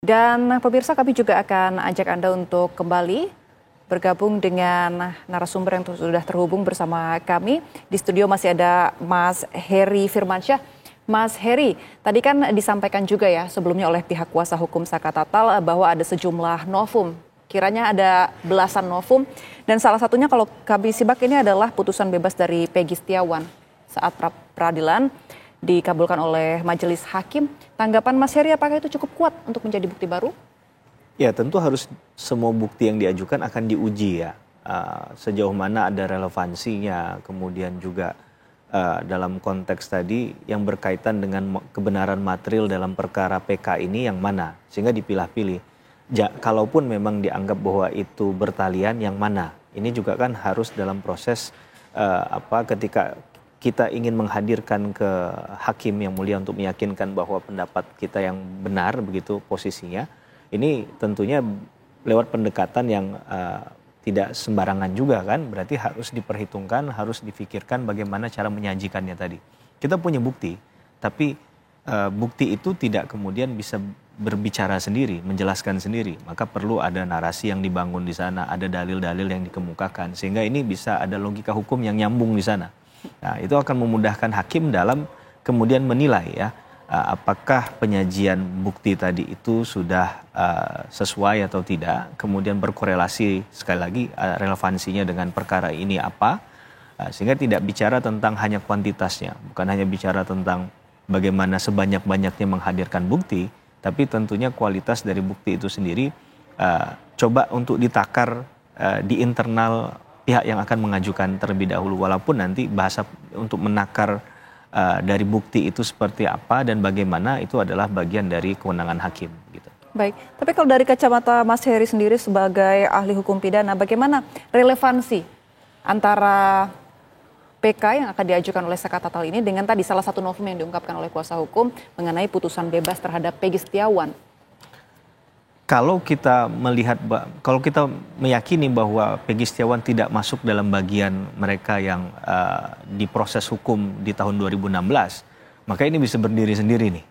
Dan pemirsa, kami juga akan ajak Anda untuk kembali bergabung dengan narasumber yang sudah terhubung bersama kami. Di studio masih ada Mas Heri Firmansyah. Mas Heri, tadi kan disampaikan juga ya sebelumnya oleh pihak kuasa hukum Saka Tatal bahwa ada sejumlah novum. Kiranya ada belasan novum dan salah satunya kalau kami simak ini adalah putusan bebas dari Peggy Setiawan saat peradilan dikabulkan oleh majelis hakim. Tanggapan Mas Heri, apakah itu cukup kuat untuk menjadi bukti baru? Ya, tentu harus semua bukti yang diajukan akan diuji ya. Sejauh mana ada relevansinya, kemudian juga dalam konteks tadi yang berkaitan dengan kebenaran material dalam perkara PK ini yang mana, sehingga dipilah-pilih. Kalaupun memang dianggap bahwa itu bertalian, yang mana? Ini juga kan harus dalam proses ketika kita ingin menghadirkan ke hakim yang mulia untuk meyakinkan bahwa pendapat kita yang benar begitu posisinya. Ini tentunya lewat pendekatan yang tidak sembarangan juga kan, berarti harus diperhitungkan, harus difikirkan bagaimana cara menyajikannya tadi. Kita punya bukti, tapi bukti itu tidak kemudian bisa berbicara sendiri, menjelaskan sendiri. Maka perlu ada narasi yang dibangun di sana, ada dalil-dalil yang dikemukakan, sehingga ini bisa ada logika hukum yang nyambung di sana. Nah, itu akan memudahkan hakim dalam kemudian menilai ya, apakah penyajian bukti tadi itu sudah sesuai atau tidak, kemudian berkorelasi sekali lagi relevansinya dengan perkara ini apa, sehingga tidak bicara tentang hanya kuantitasnya, bukan hanya bicara tentang bagaimana sebanyak-banyaknya menghadirkan bukti, tapi tentunya kualitas dari bukti itu sendiri coba untuk ditakar di internal pihak yang akan mengajukan terlebih dahulu, walaupun nanti bahasa untuk menakar dari bukti itu seperti apa dan bagaimana itu adalah bagian dari kewenangan hakim gitu. Baik, tapi kalau dari kacamata Mas Heri sendiri sebagai ahli hukum pidana, bagaimana relevansi antara PK yang akan diajukan oleh Saka Tatal ini dengan tadi salah satu novum yang diungkapkan oleh kuasa hukum mengenai putusan bebas terhadap Peggy Setiawan? Kalau kita meyakini bahwa Peggy Setiawan tidak masuk dalam bagian mereka yang diproses hukum di tahun 2016, maka ini bisa berdiri sendiri nih.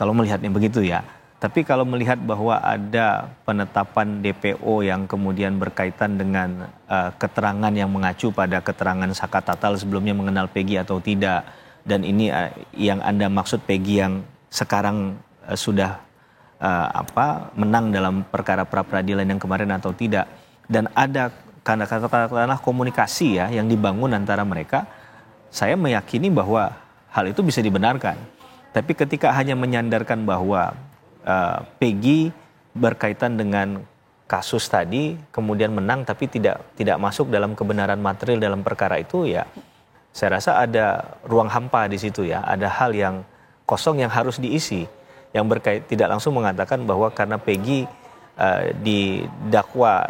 Kalau melihatnya begitu ya. Tapi kalau melihat bahwa ada penetapan DPO yang kemudian berkaitan dengan keterangan yang mengacu pada keterangan Saka Tatal sebelumnya mengenal Peggy atau tidak, dan ini yang Anda maksud Peggy yang sekarang sudah menang dalam perkara pra-peradilan yang kemarin atau tidak, dan ada katakanlah komunikasi ya yang dibangun antara mereka, saya meyakini bahwa hal itu bisa dibenarkan. Tapi ketika hanya menyandarkan bahwa Peggy berkaitan dengan kasus tadi kemudian menang tapi tidak masuk dalam kebenaran material dalam perkara itu, ya saya rasa ada ruang hampa di situ ya, ada hal yang kosong yang harus diisi, yang tidak langsung mengatakan bahwa karena Peggy didakwa,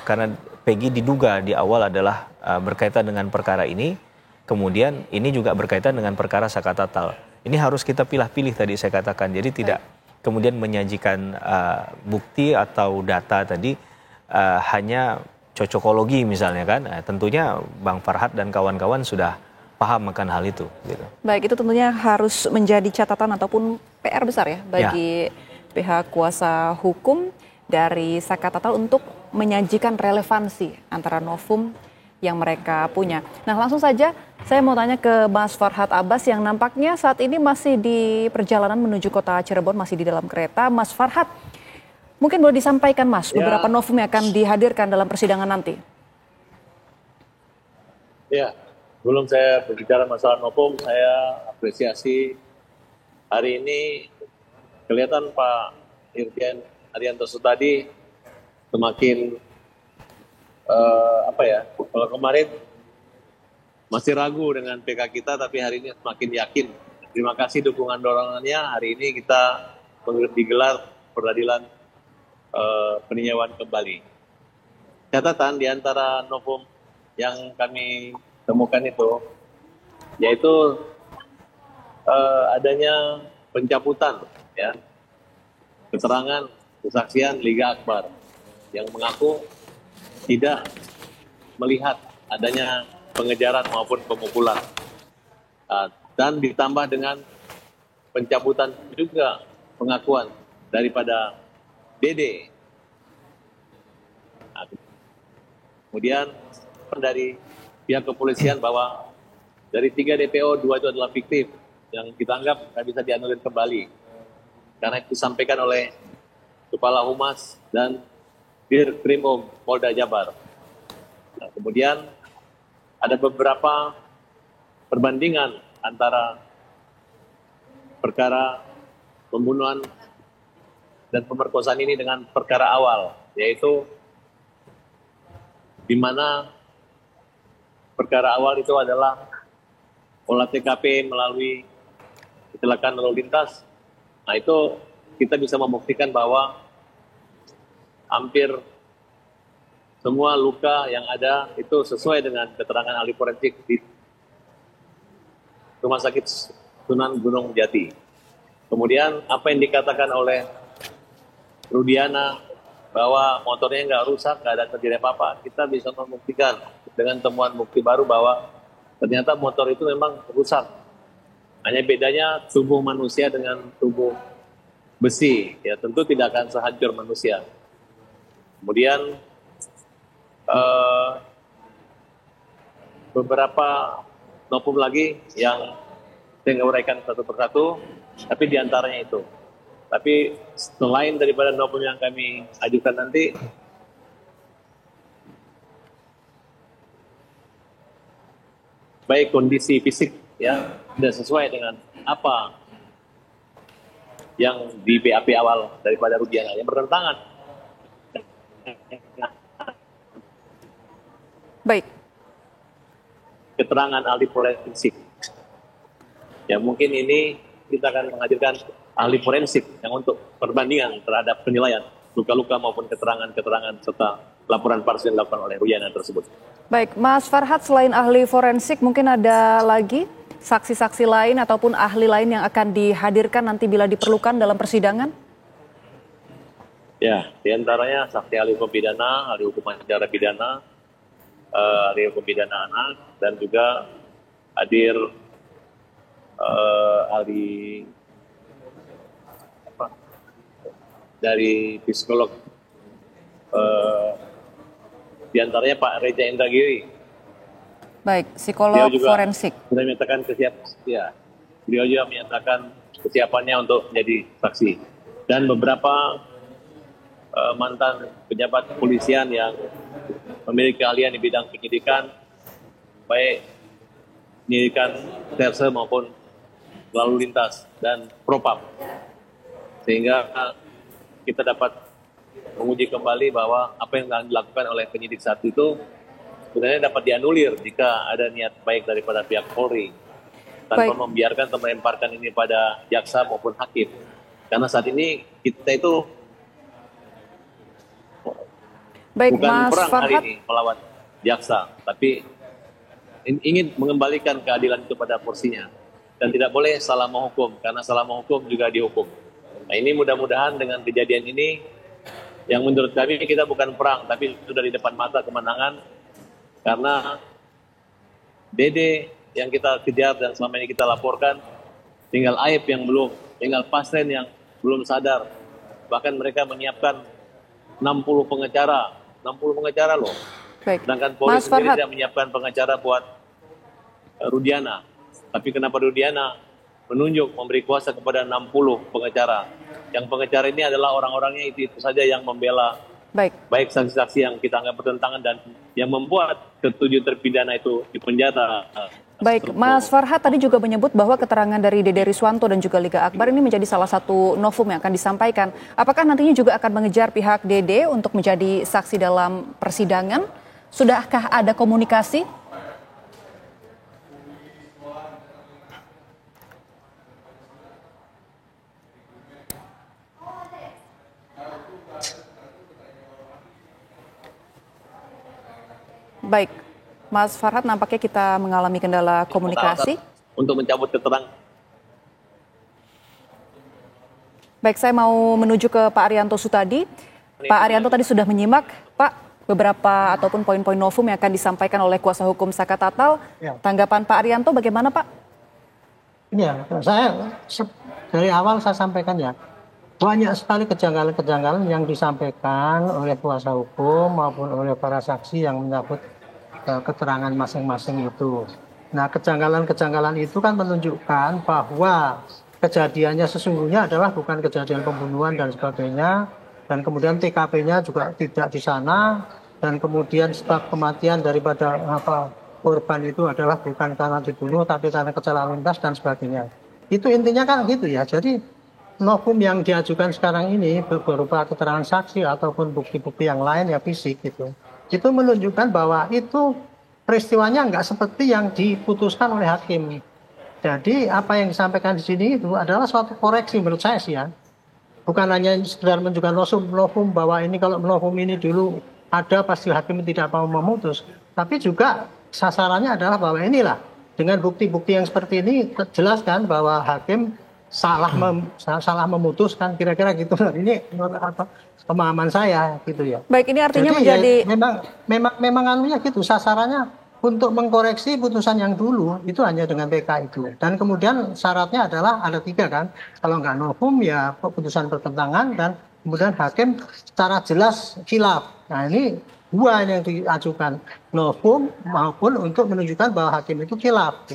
karena Peggy diduga di awal adalah berkaitan dengan perkara ini, kemudian ini juga berkaitan dengan perkara Saka Tatal. Ini harus kita pilih-pilih tadi saya katakan, jadi tidak kemudian menyajikan bukti atau data tadi hanya cocokologi misalnya kan. Tentunya Bang Farhad dan kawan-kawan sudah paham akan hal itu. Gitu. Baik, itu tentunya harus menjadi catatan ataupun PR besar ya bagi pihak kuasa hukum dari Saka Tatal untuk menyajikan relevansi antara novum yang mereka punya. Nah, langsung saja saya mau tanya ke Mas Farhad Abbas yang nampaknya saat ini masih di perjalanan menuju kota Cirebon, masih di dalam kereta. Mas Farhad, mungkin boleh disampaikan Mas beberapa novum yang akan dihadirkan dalam persidangan nanti? Ya. Sebelum saya berbicara masalah novum, saya apresiasi hari ini kelihatan Pak Irjen Arianto Sutadi semakin kalau kemarin masih ragu dengan PK kita, tapi hari ini semakin yakin. Terima kasih dukungan dorongannya. Hari ini kita digelar peradilan peninjauan kembali. Catatan di antara novum yang kami temukan itu, yaitu adanya pencabutan ya keterangan kesaksian Liga Akbar yang mengaku tidak melihat adanya pengejaran maupun pemukulan, dan ditambah dengan pencabutan juga pengakuan daripada DD. Nah, kemudian dari pihak kepolisian bahwa dari 3 DPO, 2 itu adalah fiktif yang kita anggap nggak bisa dianulir kembali. Karena itu disampaikan oleh Kepala Humas dan Dirkrimum Polda Jabar. Nah, kemudian ada beberapa perbandingan antara perkara pembunuhan dan pemerkosaan ini dengan perkara awal, yaitu di mana perkara awal itu adalah olah TKP melalui kecelakaan lalu lintas. Nah, itu kita bisa membuktikan bahwa hampir semua luka yang ada itu sesuai dengan keterangan ahli forensik di Rumah Sakit Sunan Gunung Jati. Kemudian apa yang dikatakan oleh Rudiana bahwa motornya nggak rusak, nggak ada terjadi apa-apa, kita bisa membuktikan dengan temuan bukti baru bahwa ternyata motor itu memang rusak. Hanya bedanya tubuh manusia dengan tubuh besi, ya tentu tidak akan sehancur manusia. Kemudian beberapa novum lagi yang saya nggak uraikan satu persatu, tapi diantaranya itu. Tapi selain daripada novum yang kami ajukan nanti, baik kondisi fisik ya tidak sesuai dengan apa yang di BAP awal daripada Rudiana yang bertentangan. Baik. Keterangan ahli forensik. Ya mungkin ini kita akan menghadirkan ahli forensik yang untuk perbandingan terhadap penilaian luka-luka maupun keterangan-keterangan serta laporan parsial yang dilakukan oleh Rudiana tersebut. Baik, Mas Farhad, selain ahli forensik mungkin ada lagi saksi-saksi lain ataupun ahli lain yang akan dihadirkan nanti bila diperlukan dalam persidangan? Ya, diantaranya saksi ahli hukum pidana, ahli hukum acara pidana, ahli hukum pidana anak, dan juga hadir ahli dari psikolog, diantaranya Pak Reja Indragiri. Baik, psikolog forensik. Sudah menyatakan ya, beliau juga menyatakan kesiapannya untuk menjadi saksi. Dan beberapa mantan pejabat kepolisian yang memiliki keahlian di bidang penyidikan, baik penyidikan serse maupun lalu lintas dan propam, sehingga kita dapat menguji kembali bahwa apa yang dilakukan oleh penyidik saat itu sebenarnya dapat dianulir jika ada niat baik daripada pihak Polri tanpa membiarkan atau melemparkan ini pada jaksa maupun hakim. Karena saat ini kita itu bukan Mas perang Farhad hari ini melawan jaksa, tapi ingin mengembalikan keadilan itu pada porsinya. Dan tidak boleh salah menghukum, karena salah menghukum juga dihukum. Nah, ini mudah-mudahan dengan kejadian ini, yang menurut kami kita bukan perang, tapi sudah di depan mata kemenangan, karena DD yang kita kejar dan selama ini kita laporkan, tinggal aib yang belum, tinggal pasien yang belum sadar. Bahkan mereka menyiapkan 60 pengacara loh. Baik. Sedangkan Polri Mas sendiri Farhad tidak menyiapkan pengacara buat Rudiana. Tapi kenapa Rudiana menunjuk memberi kuasa kepada 60 pengacara? Yang pengacara ini adalah orang-orangnya itu saja yang membela baik saksi-saksi yang kita anggap bertentangan dan yang membuat ketujuh terpidana itu dipenjara. Baik, Mas Farhad tadi juga menyebut bahwa keterangan dari Dede Riswanto dan juga Liga Akbar ini menjadi salah satu novum yang akan disampaikan. Apakah nantinya juga akan mengejar pihak Dede untuk menjadi saksi dalam persidangan? Sudahkah ada komunikasi? Baik, Mas Farhad, nampaknya kita mengalami kendala komunikasi. Untuk mencabut keterangan. Baik, saya mau menuju ke Pak Arianto Sutadi. Pak Arianto tadi sudah menyimak, Pak, beberapa ataupun poin-poin novum yang akan disampaikan oleh kuasa hukum Saka Tatal. Ya. Tanggapan Pak Arianto bagaimana, Pak? Ini ya, saya dari awal saya sampaikan ya, banyak sekali kejanggalan-kejanggalan yang disampaikan oleh kuasa hukum maupun oleh para saksi yang menyebut keterangan masing-masing itu. Nah, kejanggalan-kejanggalan itu kan menunjukkan bahwa kejadiannya sesungguhnya adalah bukan kejadian pembunuhan dan sebagainya, dan kemudian TKP-nya juga tidak di sana, dan kemudian sebab kematian daripada korban itu adalah bukan karena dibunuh tapi karena kecelakaan lintas dan sebagainya. Itu intinya kan gitu ya. Jadi novum yang diajukan sekarang ini berupa keterangan saksi ataupun bukti-bukti yang lain ya fisik gitu. Itu menunjukkan bahwa itu peristiwanya nggak seperti yang diputuskan oleh hakim. Jadi apa yang disampaikan di sini itu adalah suatu koreksi menurut saya sih ya. Bukan hanya sekedar menunjukkan novum bahwa ini kalau novum ini dulu ada pasti hakim tidak mau memutus. Tapi juga sasarannya adalah bahwa inilah dengan bukti-bukti yang seperti ini jelaskan bahwa hakim salah memutuskan kira-kira gitu. Ini pemahaman saya gitu ya. Baik, ini artinya jadi, menjadi ya, memang anunya gitu sasarannya untuk mengkoreksi putusan yang dulu itu hanya dengan PK itu. Dan kemudian syaratnya adalah ada 3 kan. Kalau nggak novum ya putusan pertentangan dan kemudian hakim secara jelas khilaf. Nah ini 2 yang diajukan, novum maupun untuk menunjukkan bahwa hakim itu khilaf.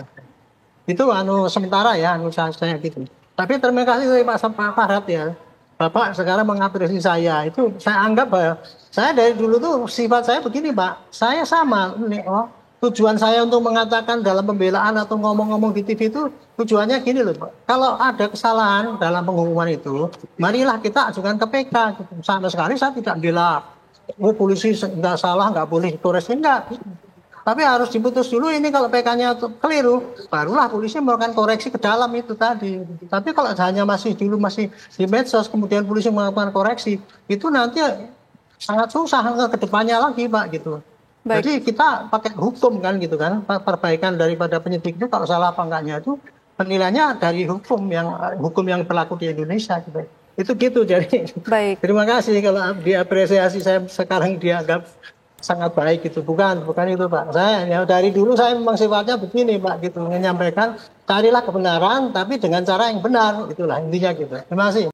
Itu sementara ya saya gitu. Tapi terima kasih dari Pak Farhad ya. Bapak sekarang mengapresiasi saya. Itu saya anggap bahwa saya dari dulu tuh sifat saya begini Pak. Saya sama. Tujuan saya untuk mengatakan dalam pembelaan atau ngomong-ngomong di TV itu tujuannya gini loh Pak. Kalau ada kesalahan dalam penghukuman itu, marilah kita ajukan ke PK. Sama sekali saya tidak bela polisi nggak salah, nggak boleh dikoreksi, enggak. Tapi harus diputus dulu ini kalau PK-nya keliru, barulah polisi melakukan koreksi ke dalam itu tadi. Tapi kalau hanya masih di medsos, kemudian polisi melakukan koreksi, itu nanti sangat susah ke depannya lagi Pak gitu. Baik. Jadi kita pakai hukum kan gitu kan, perbaikan daripada penyidik itu kalau salah apa enggaknya itu penilaiannya dari hukum yang berlaku di Indonesia gitu. Itu gitu jadi. Baik. Terima kasih kalau diapresiasi saya sekarang dianggap sangat baik gitu. Bukan itu Pak. Saya ya dari dulu saya memang sifatnya begini Pak gitu, menyampaikan carilah kebenaran tapi dengan cara yang benar, itulah intinya gitu. Terima kasih.